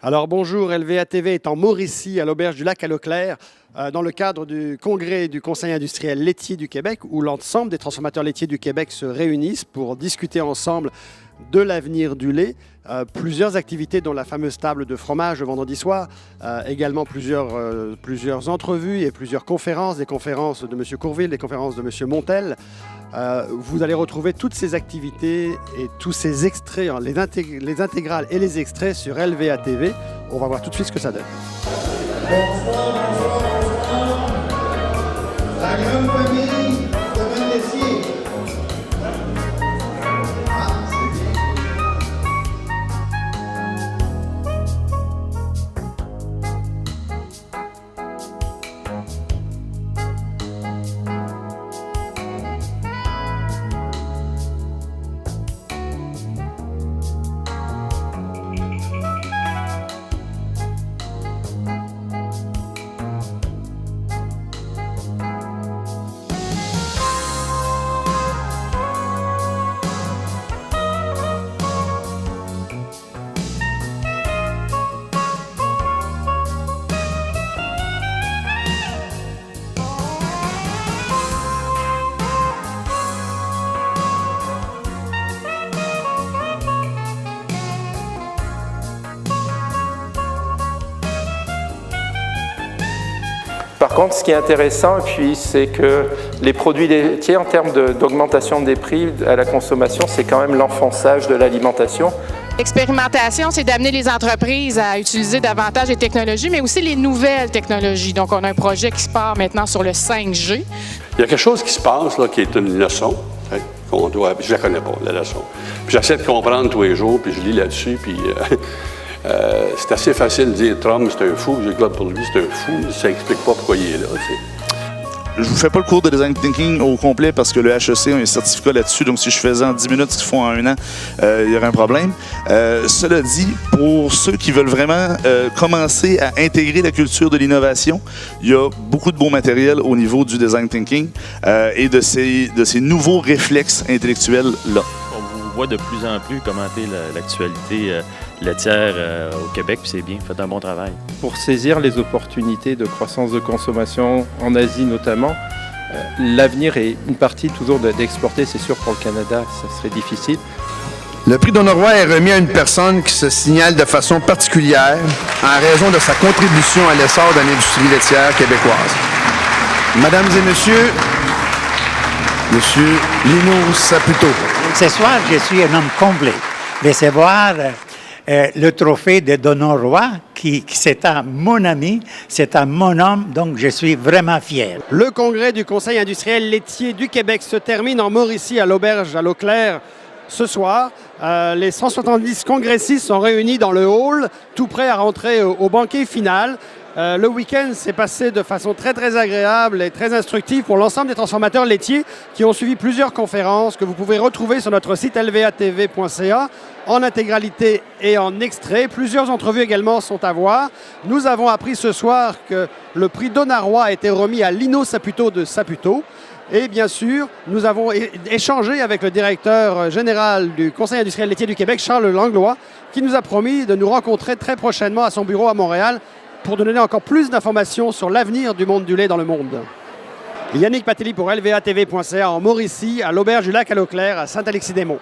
Alors bonjour, LVA TV est en Mauricie, à l'Auberge du Lac à Leclerc, dans le cadre du congrès du Conseil industriel laitier du Québec, où l'ensemble des transformateurs laitiers du Québec se réunissent pour discuter ensemble de l'avenir du lait. Plusieurs activités, dont la fameuse table de fromage le vendredi soir, également plusieurs entrevues et plusieurs conférences, des conférences de M. Courville, des conférences de M. Montel. Vous allez retrouver toutes ces activités et tous ces extraits, les intégrales et les extraits sur LVA TV. On va voir tout de suite ce que ça donne. Bonsoir, bonsoir, bonsoir. La grande famille de Mendessier. Par contre, ce qui est intéressant, c'est que les produits laitiers, en termes d'augmentation des prix à la consommation, c'est quand même l'enfonçage de l'alimentation. L'expérimentation, c'est d'amener les entreprises à utiliser davantage les technologies, mais aussi les nouvelles technologies. Donc, on a un projet qui se part maintenant sur le 5G. Il y a quelque chose qui se passe, là, qui est une leçon, hein, qu'on doit... Je la connais pas, la leçon. Puis j'essaie de comprendre tous les jours, puis je lis là-dessus, puis... c'est assez facile de dire Trump, c'est un fou, je globe pour lui, c'est un fou, ça explique pas pourquoi il est là. T'sais. Je vous fais pas le cours de design thinking au complet parce que le HEC a un certificat là-dessus, donc si je faisais en 10 minutes ce qu'ils font en 1 an, il y aurait un problème. Cela dit, pour ceux qui veulent vraiment commencer à intégrer la culture de l'innovation, il y a beaucoup de beau matériel au niveau du design thinking et de ces nouveaux réflexes intellectuels-là. On vous voit de plus en plus commenter l'actualité laitière au Québec, puis c'est bien, faites un bon travail. Pour saisir les opportunités de croissance de consommation en Asie notamment, l'avenir est une partie toujours d'exporter, c'est sûr pour le Canada, ça serait difficile. Le prix d'Honoraires est remis à une personne qui se signale de façon particulière en raison de sa contribution à l'essor de l'industrie laitière québécoise. Mesdames et messieurs, Monsieur Lino Saputo. Ce soir, je suis un homme comblé. Recevoir le trophée de Donald-Roy, qui c'est un mon ami, c'est un mon homme, donc je suis vraiment fier. Le congrès du Conseil industriel laitier du Québec se termine en Mauricie, à l'Auberge à Leclerc, ce soir. Les 170 congressistes sont réunis dans le hall, tout prêts à rentrer au banquet final. Le week-end s'est passé de façon très agréable et très instructive pour l'ensemble des transformateurs laitiers qui ont suivi plusieurs conférences que vous pouvez retrouver sur notre site lvatv.ca en intégralité et en extrait. Plusieurs entrevues également sont à voir. Nous avons appris ce soir que le prix Donald-Roy a été remis à Lino Saputo de Saputo. Et bien sûr, nous avons échangé avec le directeur général du Conseil industriel laitier du Québec, Charles Langlois, qui nous a promis de nous rencontrer très prochainement à son bureau à Montréal pour donner encore plus d'informations sur l'avenir du monde du lait dans le monde. Yannick Patelli pour lvatv.ca en Mauricie, à l'Auberge du Lac à Leclerc, à Saint-Alexis-des-Monts.